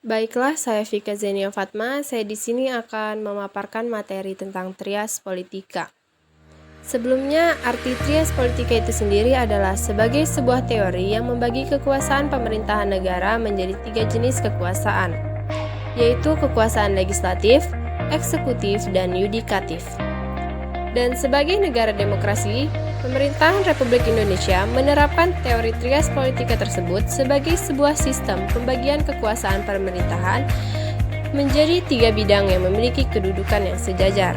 Baiklah, saya Vika Zenia Fatma. Saya di sini akan memaparkan materi tentang trias politika. Sebelumnya, arti trias politika itu sendiri adalah sebagai sebuah teori yang membagi kekuasaan pemerintahan negara menjadi 3 jenis kekuasaan, yaitu kekuasaan legislatif, eksekutif, dan yudikatif. Dan sebagai negara demokrasi, pemerintahan Republik Indonesia menerapkan teori trias politika tersebut sebagai sebuah sistem pembagian kekuasaan pemerintahan menjadi 3 bidang yang memiliki kedudukan yang sejajar.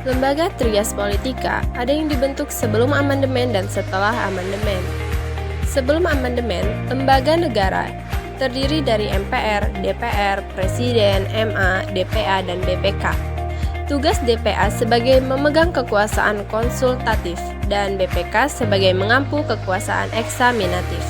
Lembaga trias politika ada yang dibentuk sebelum amandemen dan setelah amandemen. Sebelum amandemen, lembaga negara terdiri dari MPR, DPR, Presiden, MA, DPA, dan BPK. Tugas DPA sebagai memegang kekuasaan konsultatif dan BPK sebagai mengampu kekuasaan eksaminatif.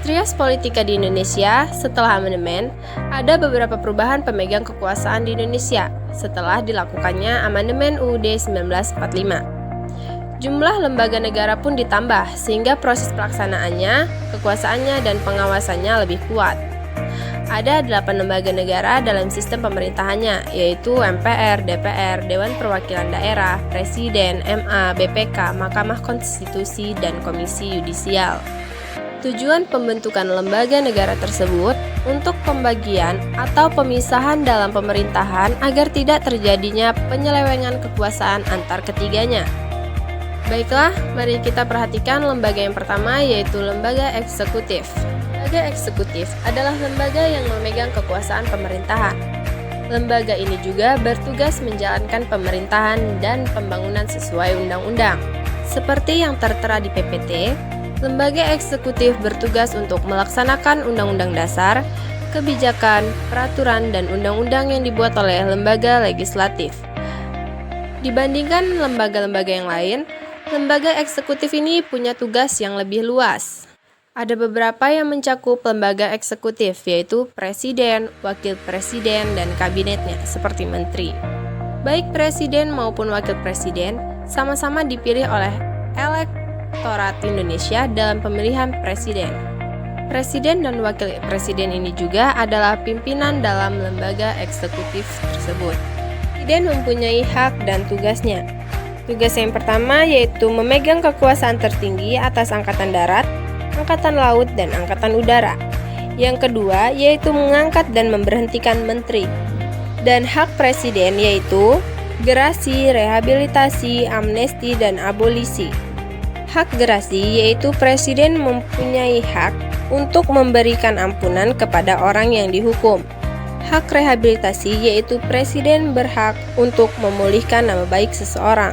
Trias politika di Indonesia setelah amandemen, ada beberapa perubahan pemegang kekuasaan di Indonesia setelah dilakukannya amandemen UUD 1945. Jumlah lembaga negara pun ditambah sehingga proses pelaksanaannya, kekuasaannya, dan pengawasannya lebih kuat. Ada 8 lembaga negara dalam sistem pemerintahannya, yaitu MPR, DPR, Dewan Perwakilan Daerah, Presiden, MA, BPK, Mahkamah Konstitusi, dan Komisi Yudisial. Tujuan pembentukan lembaga negara tersebut untuk pembagian atau pemisahan dalam pemerintahan agar tidak terjadinya penyelewengan kekuasaan antar ketiganya. Baiklah, mari kita perhatikan lembaga yang pertama, yaitu lembaga eksekutif. Lembaga eksekutif adalah lembaga yang memegang kekuasaan pemerintahan. Lembaga ini juga bertugas menjalankan pemerintahan dan pembangunan sesuai undang-undang. Seperti yang tertera di PPT, lembaga eksekutif bertugas untuk melaksanakan undang-undang dasar, kebijakan, peraturan, dan undang-undang yang dibuat oleh lembaga legislatif. Dibandingkan lembaga-lembaga yang lain, lembaga eksekutif ini punya tugas yang lebih luas. Ada beberapa yang mencakup lembaga eksekutif, yaitu presiden, wakil presiden, dan kabinetnya, seperti menteri. Baik presiden maupun wakil presiden sama-sama dipilih oleh elektorat Indonesia dalam pemilihan presiden. Presiden dan wakil presiden ini juga adalah pimpinan dalam lembaga eksekutif tersebut. Presiden mempunyai hak dan tugasnya. Tugas yang pertama yaitu memegang kekuasaan tertinggi atas angkatan darat, angkatan laut, dan angkatan udara. Yang kedua yaitu mengangkat dan memberhentikan menteri. Dan hak presiden yaitu gerasi, rehabilitasi, amnesti, dan abolisi. Hak gerasi yaitu presiden mempunyai hak untuk memberikan ampunan kepada orang yang dihukum. Hak rehabilitasi yaitu presiden berhak untuk memulihkan nama baik seseorang.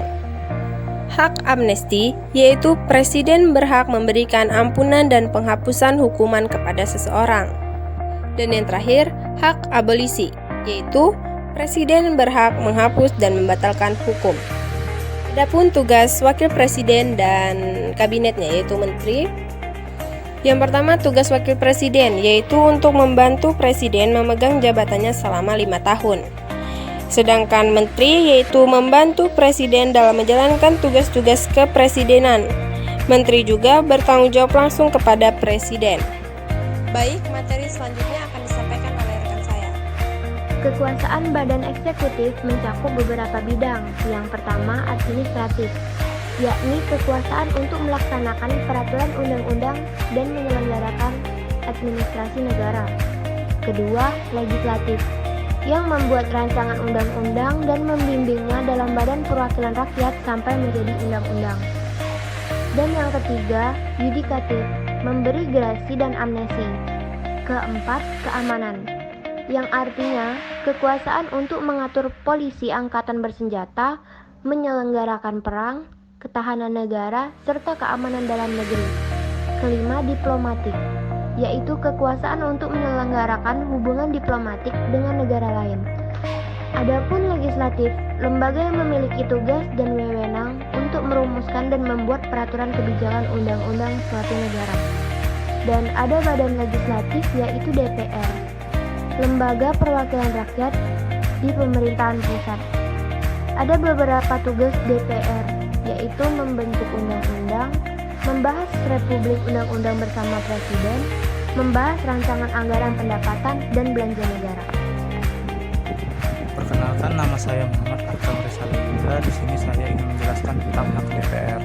Hak amnesti yaitu presiden berhak memberikan ampunan dan penghapusan hukuman kepada seseorang. Dan yang terakhir, hak abolisi yaitu presiden berhak menghapus dan membatalkan hukum. Adapun tugas wakil presiden dan kabinetnya yaitu menteri. Yang pertama, tugas wakil presiden yaitu untuk membantu presiden memegang jabatannya selama 5 tahun. Sedangkan menteri yaitu membantu presiden dalam menjalankan tugas-tugas kepresidenan. Menteri juga bertanggung jawab langsung kepada presiden. Baik, materi selanjutnya akan disampaikan oleh rekan saya. Kekuasaan badan eksekutif mencakup beberapa bidang. Yang pertama, administratif, yakni kekuasaan untuk melaksanakan peraturan undang-undang dan menyelenggarakan administrasi negara. Kedua, legislatif, yang membuat rancangan undang-undang dan membimbingnya dalam Badan Perwakilan Rakyat sampai menjadi undang-undang. Dan yang ketiga, yudikatif, memberi gerasi dan amnesti. Keempat, keamanan, yang artinya kekuasaan untuk mengatur polisi angkatan bersenjata, menyelenggarakan perang, ketahanan negara, serta keamanan dalam negeri. Kelima, diplomatik, yaitu kekuasaan untuk menyelenggarakan hubungan diplomatik dengan negara lain. Adapun legislatif, lembaga yang memiliki tugas dan wewenang untuk merumuskan dan membuat peraturan kebijakan undang-undang suatu negara. Dan ada badan legislatif yaitu DPR, lembaga perwakilan rakyat di pemerintahan pusat. Ada beberapa tugas DPR, yaitu membentuk undang-undang, membahas Republik Undang-Undang bersama Presiden, membahas rancangan anggaran pendapatan dan belanja negara. Perkenalkan, nama saya Muhammad Arkam Risaludinda. Di sini saya ingin menjelaskan tentang hak DPR.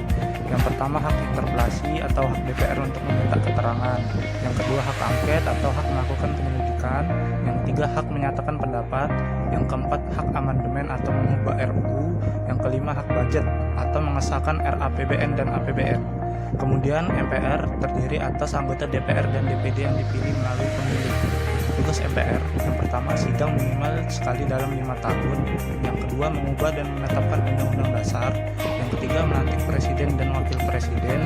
Yang pertama, hak interpelasi atau hak DPR untuk meminta keterangan. Yang kedua, hak angket atau hak melakukan penyelidikan. Yang ketiga, hak menyatakan pendapat. Yang keempat, hak amandemen atau mengubah RUU. Yang kelima, hak budget atau mengesahkan RAPBN dan APBN. Kemudian MPR terdiri atas anggota DPR dan DPD yang dipilih melalui pemilu. Tugas MPR yang pertama, sidang minimal sekali dalam 5 tahun. Yang kedua, mengubah dan menetapkan undang-undang dasar. Yang ketiga, melantik presiden dan wakil presiden.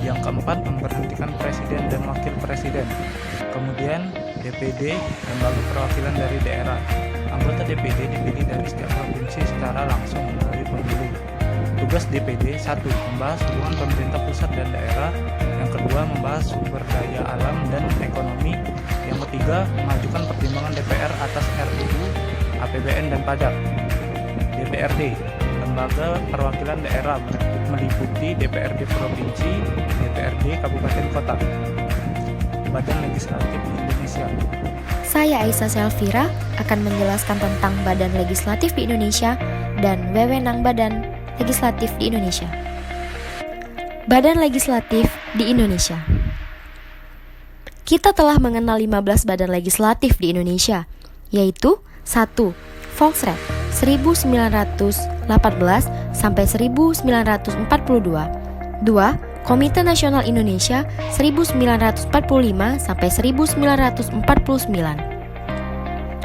Yang keempat, memberhentikan presiden dan wakil presiden. Kemudian DPD, lembaga perwakilan dari daerah. Anggota DPD dipilih dari setiap provinsi secara langsung melalui pemilu. Tugas DPD: 1. Membahas hubungan pemerintah pusat dan daerah. Yang kedua, membahas sumber daya alam dan ekonomi. Yang ketiga, mengajukan pertimbangan DPR atas RUU, APBN dan pajak. DPRD, lembaga perwakilan daerah, meliputi DPRD provinsi, DPRD kabupaten kota. Badan Legislatif Indonesia. Saya Aisyah Selvira akan menjelaskan tentang Badan Legislatif di Indonesia dan wewenang Badan Legislatif di Indonesia. Badan Legislatif di Indonesia. Kita telah mengenal 15 badan legislatif di Indonesia, yaitu 1. Volksraad 1918 sampai 1942. 2. Komite Nasional Indonesia 1945 sampai 1949.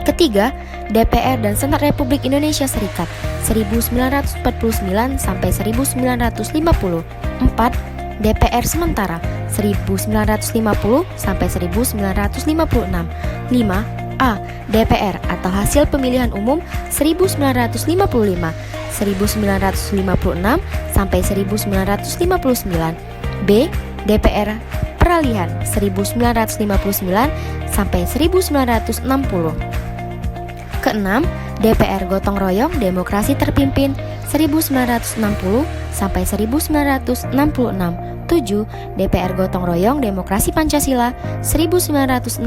Ketiga, DPR dan Senat Republik Indonesia Serikat 1949 sampai 1950. 4. DPR sementara 1950 sampai 1956. 5. A. DPR atau hasil pemilihan umum 1955 1956 sampai 1959. B. DPR peralihan 1959 sampai 1960. Keenam, DPR gotong royong demokrasi terpimpin 1960 sampai 1966. 7. DPR gotong royong demokrasi Pancasila 1966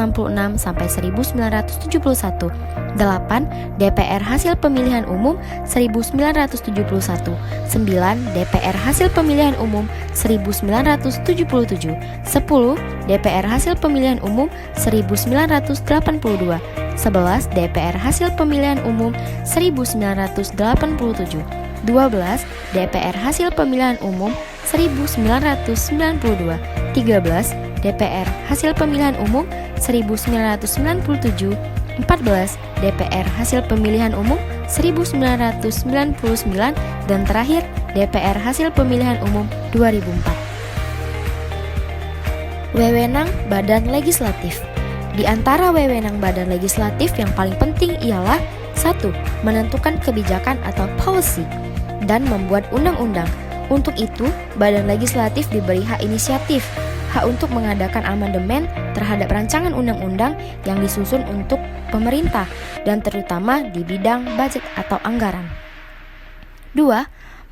sampai 1971. 8. DPR hasil pemilihan umum 1971. 9. DPR hasil pemilihan umum 1977. 10. DPR hasil pemilihan umum 1982. 11. DPR hasil pemilihan umum 1987. 12. DPR hasil pemilihan umum 1992. 13. DPR hasil pemilihan umum 1997. 14. DPR hasil pemilihan umum 1999. Dan terakhir, DPR hasil pemilihan umum 2004. Wewenang Badan Legislatif. Di antara wewenang Badan Legislatif yang paling penting ialah 1. Menentukan kebijakan atau policy dan membuat undang-undang. Untuk itu, Badan Legislatif diberi hak inisiatif, hak untuk mengadakan amandemen terhadap rancangan undang-undang yang disusun untuk pemerintah dan terutama di bidang budget atau anggaran. 2.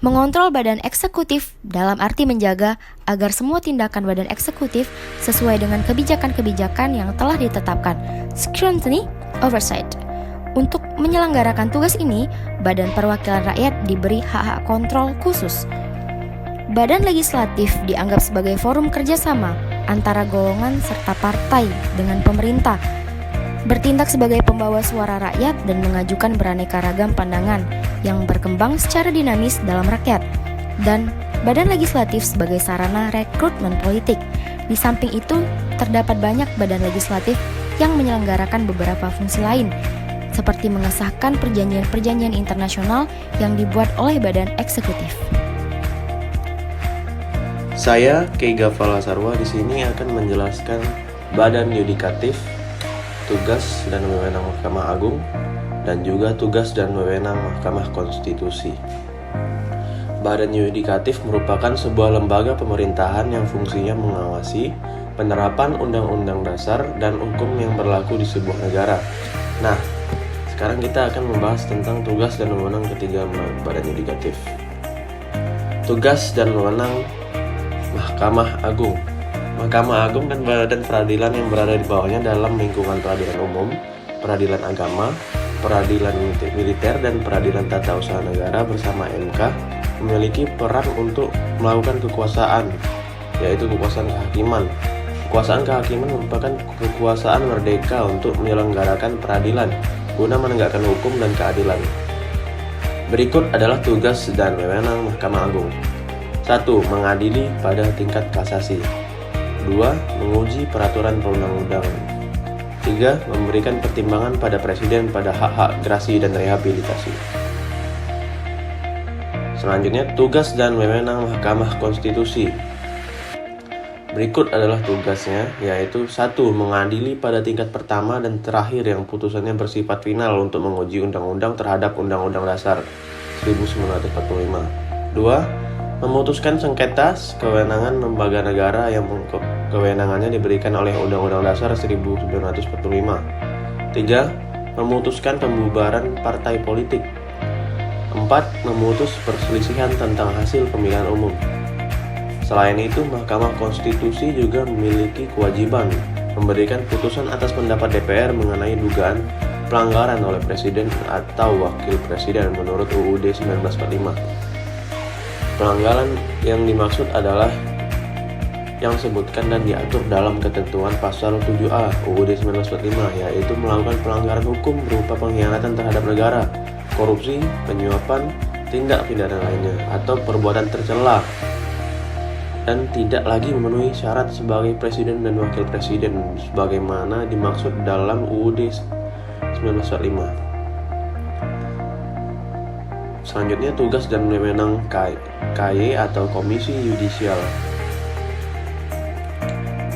Mengontrol badan eksekutif dalam arti menjaga agar semua tindakan badan eksekutif sesuai dengan kebijakan-kebijakan yang telah ditetapkan. Scrutiny, oversight. Untuk menyelenggarakan tugas ini, Badan Perwakilan Rakyat diberi hak-hak kontrol khusus. Badan legislatif dianggap sebagai forum kerjasama antara golongan serta partai dengan pemerintah, bertindak sebagai pembawa suara rakyat dan mengajukan beraneka ragam pandangan yang berkembang secara dinamis dalam rakyat, dan badan legislatif sebagai sarana rekrutmen politik. Di samping itu, terdapat banyak badan legislatif yang menyelenggarakan beberapa fungsi lain, seperti mengesahkan perjanjian-perjanjian internasional yang dibuat oleh badan eksekutif. Saya, Kei Gafala Sarwa, di sini akan menjelaskan Badan Yudikatif, tugas dan wewenang Mahkamah Agung, dan juga tugas dan wewenang Mahkamah Konstitusi. Badan Yudikatif merupakan sebuah lembaga pemerintahan yang fungsinya mengawasi penerapan undang-undang dasar dan hukum yang berlaku di sebuah negara. Nah, sekarang kita akan membahas tentang tugas dan wewenang ketiga Badan Yudikatif. Tugas dan wewenang Mahkamah Agung. Mahkamah Agung dan badan peradilan yang berada di bawahnya dalam lingkungan peradilan umum, peradilan agama, peradilan militer, dan peradilan tata usaha negara bersama MK memiliki peran untuk melakukan kekuasaan, yaitu kekuasaan kehakiman. Kekuasaan kehakiman merupakan kekuasaan merdeka untuk menyelenggarakan peradilan guna menegakkan hukum dan keadilan. Berikut adalah tugas dan wewenang Mahkamah Agung. 1. Mengadili pada tingkat kasasi. 2. Menguji peraturan perundang-undangan. 3. Memberikan pertimbangan pada Presiden pada hak-hak gerasi dan rehabilitasi. Selanjutnya, tugas dan wewenang Mahkamah Konstitusi. Berikut adalah tugasnya, yaitu 1. Mengadili pada tingkat pertama dan terakhir yang putusannya bersifat final untuk menguji undang-undang terhadap Undang-Undang Dasar 1945. 2. Memutuskan sengketa kewenangan lembaga negara yang kewenangannya diberikan oleh Undang-Undang Dasar 1945. 3. Memutuskan pembubaran partai politik. 4. Memutus perselisihan tentang hasil pemilihan umum. Selain itu, Mahkamah Konstitusi juga memiliki kewajiban memberikan putusan atas pendapat DPR mengenai dugaan pelanggaran oleh Presiden atau Wakil Presiden menurut UUD 1945. Pelanggaran yang dimaksud adalah yang disebutkan dan diatur dalam ketentuan pasal 7A UUD 1945, yaitu melakukan pelanggaran hukum berupa pengkhianatan terhadap negara, korupsi, penyuapan, tindak pidana lainnya, atau perbuatan tercela dan tidak lagi memenuhi syarat sebagai presiden dan wakil presiden sebagaimana dimaksud dalam UUD 1945. Selanjutnya, tugas dan wewenang KY atau Komisi Yudisial.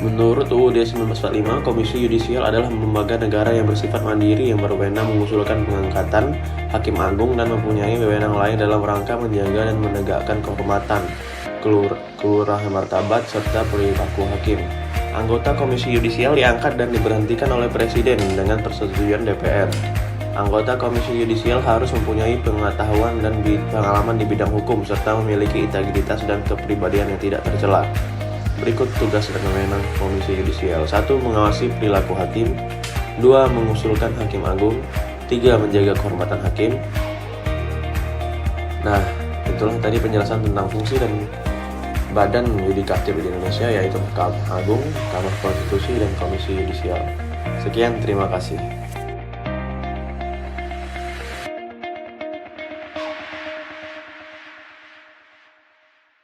Menurut UUD 1945, Komisi Yudisial adalah lembaga negara yang bersifat mandiri yang berwenang mengusulkan pengangkatan Hakim Agung dan mempunyai wewenang lain dalam rangka menjaga dan menegakkan kehormatan, kelurahan martabat, serta perilaku hakim. Anggota Komisi Yudisial diangkat dan diberhentikan oleh Presiden dengan persetujuan DPR. Anggota Komisi Yudisial harus mempunyai pengetahuan dan pengalaman di bidang hukum serta memiliki integritas dan kepribadian yang tidak tercela. Berikut tugas dan wewenang Komisi Yudisial. 1. Mengawasi perilaku hakim. 2. Mengusulkan Hakim Agung. 3. Menjaga kehormatan hakim. Nah, itulah tadi penjelasan tentang fungsi dan badan yudikatif di Indonesia, yaitu Mahkamah Agung, Mahkamah Konstitusi, dan Komisi Yudisial. Sekian, terima kasih.